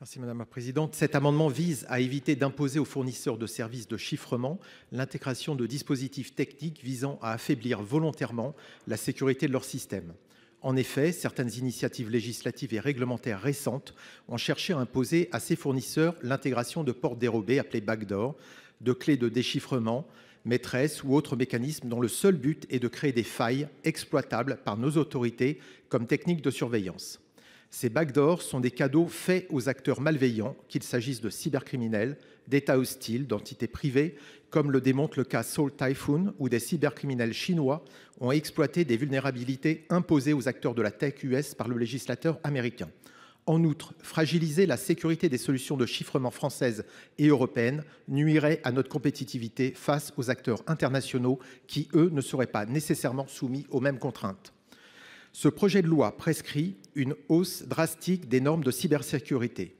Merci madame la présidente. Cet amendement vise à éviter d'imposer aux fournisseurs de services de chiffrement l'intégration de dispositifs techniques visant à affaiblir volontairement la sécurité de leur système. En effet, certaines initiatives législatives et réglementaires récentes ont cherché à imposer à ces fournisseurs l'intégration de portes dérobées appelées backdoor, de clés de déchiffrement, maîtresses ou autres mécanismes dont le seul but est de créer des failles exploitables par nos autorités comme technique de surveillance. Ces backdoors sont des cadeaux faits aux acteurs malveillants, qu'il s'agisse de cybercriminels, d'États hostiles, d'entités privées, comme le démontre le cas Seoul Typhoon, où des cybercriminels chinois ont exploité des vulnérabilités imposées aux acteurs de la tech US par le législateur américain. En outre, fragiliser la sécurité des solutions de chiffrement françaises et européennes nuirait à notre compétitivité face aux acteurs internationaux qui, eux, ne seraient pas nécessairement soumis aux mêmes contraintes. Ce projet de loi prescrit une hausse drastique des normes de cybersécurité.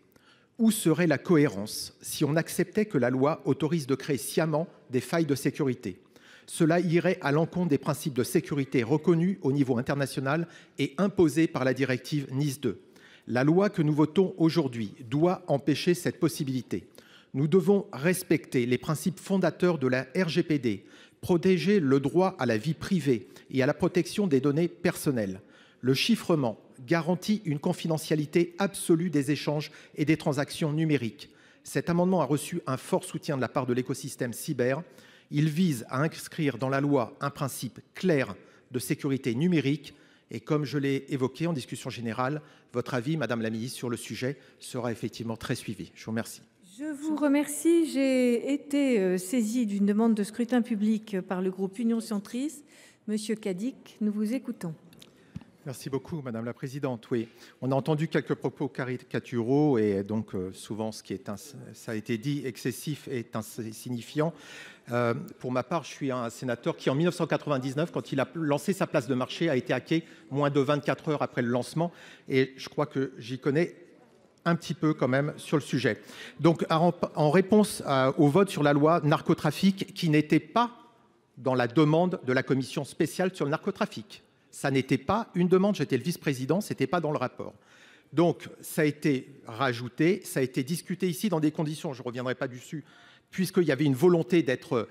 Où serait la cohérence si on acceptait que la loi autorise de créer sciemment des failles de sécurité? Cela irait à l'encontre des principes de sécurité reconnus au niveau international et imposés par la directive NIS 2. La loi que nous votons aujourd'hui doit empêcher cette possibilité. Nous devons respecter les principes fondateurs de la RGPD, protéger le droit à la vie privée et à la protection des données personnelles. Le chiffrement garantit une confidentialité absolue des échanges et des transactions numériques. Cet amendement a reçu un fort soutien de la part de l'écosystème cyber. Il vise à inscrire dans la loi un principe clair de sécurité numérique. Et comme je l'ai évoqué en discussion générale, votre avis, Madame la Ministre, sur le sujet sera effectivement très suivi. Je vous remercie. Je vous remercie. J'ai été saisie d'une demande de scrutin public par le groupe Union Centriste. Monsieur Cadic, nous vous écoutons. Merci beaucoup, Madame la Présidente. Oui, on a entendu quelques propos caricaturaux et donc souvent ce qui est, ça a été dit, excessif est insignifiant. Pour ma part, je suis un sénateur qui, en 1999, quand il a lancé sa place de marché, a été hacké moins de 24 heures après le lancement. Et je crois que j'y connais un petit peu quand même sur le sujet. Donc, en réponse au vote sur la loi narcotrafic, qui n'était pas dans la demande de la commission spéciale sur le narcotrafic. Ça n'était pas une demande, j'étais le vice-président, ce n'était pas dans le rapport. Donc, ça a été rajouté, ça a été discuté ici dans des conditions, je ne reviendrai pas dessus, puisqu'il y avait une volonté d'être,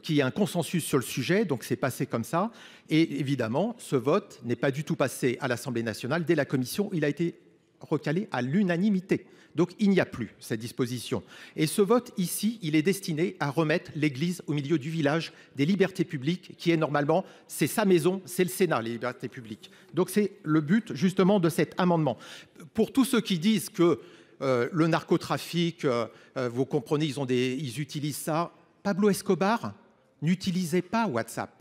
qu'il y ait un consensus sur le sujet, donc c'est passé comme ça. Et évidemment, ce vote n'est pas du tout passé à l'Assemblée nationale. Dès la commission, il a été recalé à l'unanimité. Donc il n'y a plus cette disposition. Et ce vote ici, il est destiné à remettre l'église au milieu du village des libertés publiques, qui est normalement, c'est sa maison, c'est le Sénat, les libertés publiques. Donc c'est le but justement de cet amendement. Pour tous ceux qui disent que le narcotrafic, vous comprenez, ils utilisent ça. Pablo Escobar n'utilisait pas WhatsApp.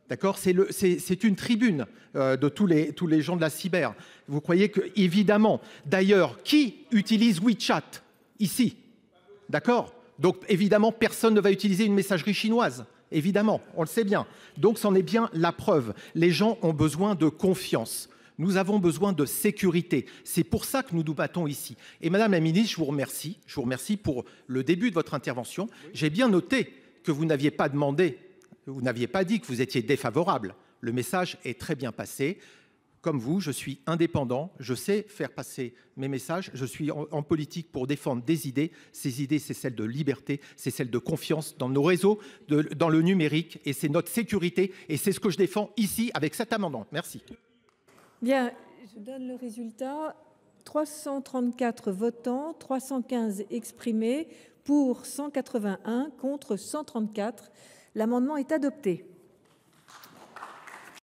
D'accord, c'est une tribune de tous les gens de la cyber. Vous croyez que, évidemment, d'ailleurs, qui utilise WeChat ici? D'accord? Donc, évidemment, personne ne va utiliser une messagerie chinoise. Évidemment, on le sait bien. Donc, c'en est bien la preuve. Les gens ont besoin de confiance. Nous avons besoin de sécurité. C'est pour ça que nous nous battons ici. Et Madame la Ministre, je vous remercie. Je vous remercie pour le début de votre intervention. J'ai bien noté que vous n'aviez pas demandé, vous n'aviez pas dit que vous étiez défavorable. Le message est très bien passé. Comme vous, je suis indépendant, je sais faire passer mes messages, je suis en politique pour défendre des idées. Ces idées, c'est celle de liberté, c'est celle de confiance dans nos réseaux, dans le numérique, et c'est notre sécurité, et c'est ce que je défends ici avec cet amendement. Merci. Bien, je donne le résultat. 334 votants, 315 exprimés, pour 181, contre 134. L'amendement est adopté.